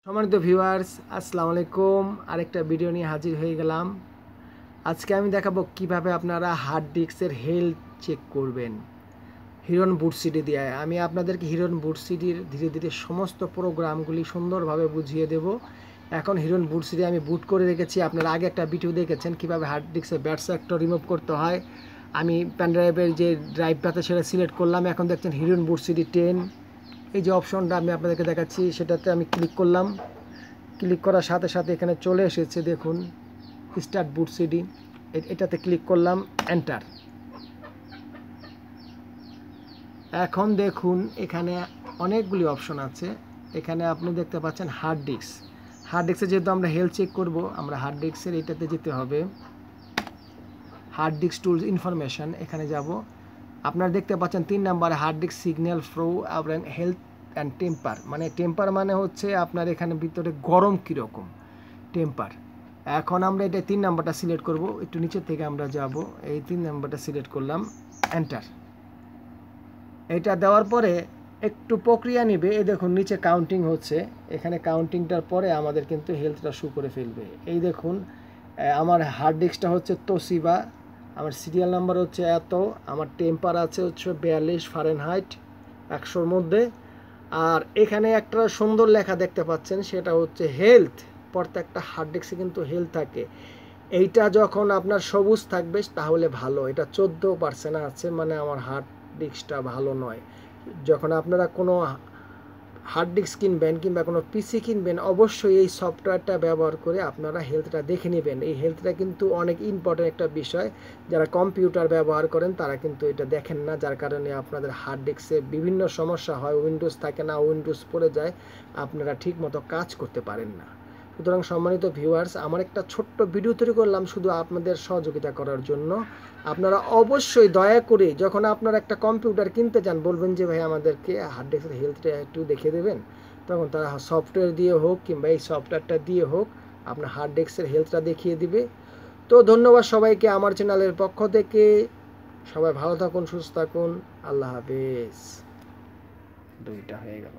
সম্মানিত ভিউয়ার্স, আসসালামু আলাইকুম। আরেকটা ভিডিও নিয়ে হাজির হয়ে গেলাম। আজকে আমি দেখাবো কিভাবে আপনারা হার্ড ডিস্কের হেলথ চেক করবেন হিরন বুট সিডি দিয়ে। আমি আপনাদেরকে হিরন বুট সিডির ধীরে ধীরে সমস্ত প্রোগ্রামগুলি সুন্দরভাবে বুঝিয়ে দেব। এখন হিরন বুট সিডি আমি বুট করে রেখেছি। আপনারা আগে একটা ভিডিও দেখেছেন কিভাবে হার্ড ডিস্কের ব্যাড সেক্টর রিমুভ করতে হয়। আমি পেন ড্রাইভের যে ড্রাইভটাতে সেটা সিলেক্ট করলাম। এখন দেখছেন হিরন বুট সিডি 10, এই যে অপশনটা আমি আপনাদেরকে দেখাচ্ছি সেটাতে আমি ক্লিক করলাম। ক্লিক করার সাথে সাথে এখানে চলে এসেছে, দেখুন স্টার্ট বুট সিডি। এটাতে ক্লিক করলাম, এন্টার। এখন দেখুন এখানে অনেকগুলি অপশন আছে। এখানে আপনি দেখতে পাচ্ছেন হার্ড ডিস্ক। হার্ড ডিস্কে যেহেতু আমরা হেলথ চেক করব, আমরা হার্ড ডিস্কের এটাতে যেতে হবে। হার্ড ডিস্ক টুলস ইনফরমেশন, এখানে যাব। আপনারা দেখতে পাচ্ছেন 3 নম্বরে হার্ড ডিস্ক সিগন্যাল ফ্লো এবং হেলথ অ্যান্ড টেম্পার। মানে টেম্পার মানে হচ্ছে আপনার এখানে ভিতরে গরম কীরকম, টেম্পার। এখন আমরা এটা 3 নম্বরটা সিলেক্ট করব। একটু নিচের থেকে আমরা যাব, এই 3 নম্বরটা সিলেক্ট করলাম, এন্টার। এটা দেওয়ার পরে একটু প্রক্রিয়া নেবে। এই দেখুন নিচে কাউন্টিং হচ্ছে। এখানে কাউন্টিংটার পরে আমাদের কিন্তু হেলথটা শো করে ফেলবে। এই দেখুন আমার হার্ড ডিস্কটা হচ্ছে তোশিবা, আমার সিরিয়াল নাম্বার হচ্ছে এত, আমার টেম্পার আছে হচ্ছে 42 ফারেনহাইট 100-র মধ্যে। আর এখানে একটা সুন্দর লেখা দেখতে পাচ্ছেন, সেটা হচ্ছে হেলথ। প্রত্যেকটা হার্ড ডিস্কে কিন্তু হেলথ থাকে। এইটা যখন আপনার সবুজ থাকবে তাহলে ভালো। এটা 14% আছে, মানে আমার হার্ড ডিস্কটা ভালো নয়। যখন আপনারা কোনো হার্ড ডিস্ক কিনবেন কিংবা কোনো পিসি কিনবেন, অবশ্যই এই সফটওয়্যারটা ব্যবহার করে আপনারা হেলথটা দেখে নেবেন। এই হেলথটা কিন্তু অনেক ইম্পর্টেন্ট একটা বিষয়। যারা কম্পিউটার ব্যবহার করেন তারা কিন্তু এটা দেখেন না, যার কারণে আপনাদের হার্ড ডিস্কে বিভিন্ন সমস্যা হয়। উইন্ডোজ থাকে না, উইন্ডোজ পড়ে যায়, আপনারা ঠিকমতো কাজ করতে পারেন না। সুতরাং সম্মানিত ভিউয়ার্স, আমার একটা ছোট্ট ভিডিও তৈরি করলাম শুধু আপনাদের সহযোগিতা করার জন্য। আপনারা অবশ্যই দয়া করে যখন আপনারা একটা কম্পিউটার কিনতে চান, বলবেন যে ভাই আমাদেরকে হার্ড ডিস্কের হেলথটা একটু দেখিয়ে দেবেন। তখন তারা সফটওয়্যার দিয়ে হোক কিংবা এই সফটওয়্যারটা দিয়ে হোক আপনার হার্ড ডিস্কের হেলথটা দেখিয়ে দিবে। তো ধন্যবাদ সবাইকে আমার চ্যানেলের পক্ষ থেকে। সবাই ভালো থাকুন, সুস্থ থাকুন। আল্লাহ হাফেজ। 2টা হয়ে গেল।